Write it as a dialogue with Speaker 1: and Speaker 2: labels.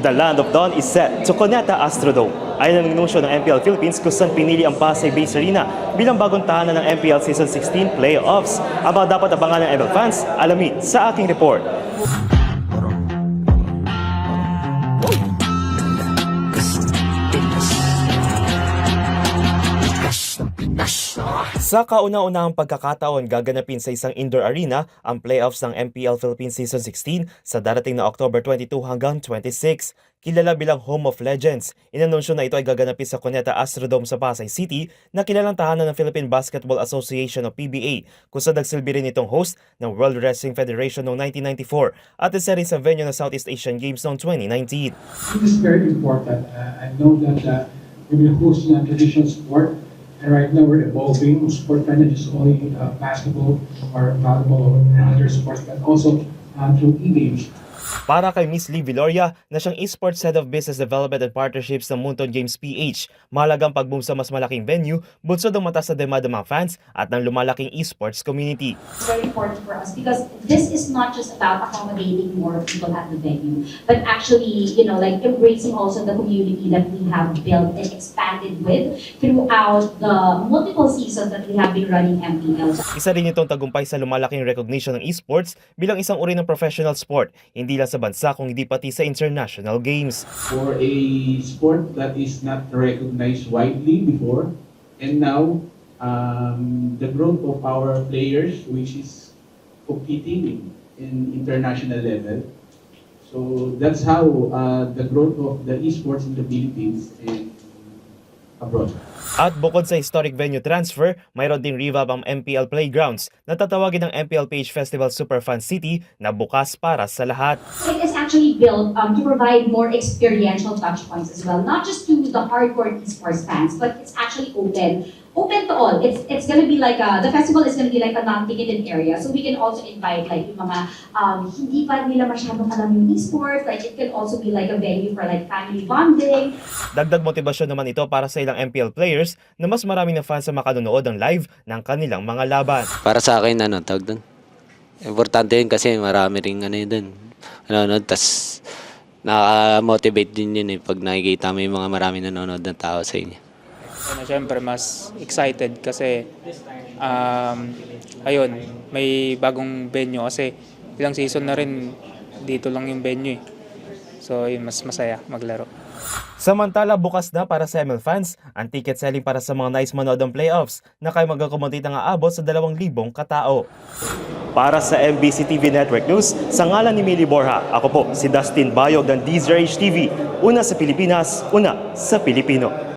Speaker 1: The Land of Dawn is set to Cuneta Astrodome. Ayon ng anunsyo ng MPL Philippines kung saan pinili ang Pasay Base Arena bilang bagong tahanan ng MPL Season 16 playoffs. Ang mga dapat abangan ng MPL fans, alamin sa aking report. Sa kauna-unahang pagkakataon, gaganapin sa isang indoor arena ang playoffs ng MPL Philippines Season 16 sa darating na October 22 hanggang 26. Kilala bilang Home of Legends, inanunsyo na ito ay gaganapin sa Cuneta Astrodome sa Pasay City na kilalang tahanan ng Philippine Basketball Association o PBA, kung saan nagsilbi rin itong host ng World Wrestling Federation noong 1994 at isa rin sa venue ng Southeast Asian Games noong 2019.
Speaker 2: It is very important. I know that we've been hosting a traditional sport. And right now we're evolving sport not just only basketball or volleyball and other sports, but also through e-games.
Speaker 1: Para kay Miss Lee Viloria na siyang Esports Head of Business Development and Partnerships ng Moonton Games PH, mahalagang pag-boom sa mas malaking venue, bunsod ng mataas na demanda ng mga fans at ng lumalaking esports community.
Speaker 3: It's very important for us because this is not just about accommodating more people at the venue, but actually, like embracing also the community that we have built and expanded with throughout the multiple seasons that we have been running MPL.
Speaker 1: Isa rin itong tagumpay sa lumalaking recognition ng esports bilang isang uri ng professional sport, hindi lang sa bansa kung hindi pati sa international games.
Speaker 4: For a sport that is not recognized widely before, and now the growth of our players, which is competing in international level. So that's how the growth of the esports in the Philippines and abroad.
Speaker 1: At bukod sa historic venue transfer, mayroon ding revamp ang MPL Playgrounds na tatawagin ng MPL PH Festival Superfan City na bukas para sa lahat.
Speaker 3: It is actually built to provide more experiential touch points as well, not just to the hardcore esports fans, but it's actually open to all. It's gonna be like the festival is gonna be like a non-ticketed area, so we can also invite like yung mga hindi pa nila masyadong alam yung esports. Like it can also be like a venue for like family bonding.
Speaker 1: Dagdag motibasyon naman ito para sa ilang MPL players na mas marami na fans sa makanonood ng live ng kanilang mga laban.
Speaker 5: Para sa akin, tawag doon. Importante yun kasi marami ring yun doon. Tas nakaka-motivate din yun pag nakikita mo yung mga marami nanonood ng tao sa inyo.
Speaker 6: Siyempre, mas excited kasi ayun, may bagong venue kasi ilang season na rin dito lang yung venue eh. So yun, mas masaya maglaro.
Speaker 1: Samantala, bukas na para sa ML fans ang ticket selling para sa mga nais manood ng playoffs na kaya mag-accommodate ng aabot sa 2,000 katao. Para sa MBC TV Network News, sa ngalan ni Millie Borja, ako po si Dustin Bayog ng DZRH TV. Una sa Pilipinas, una sa Pilipino.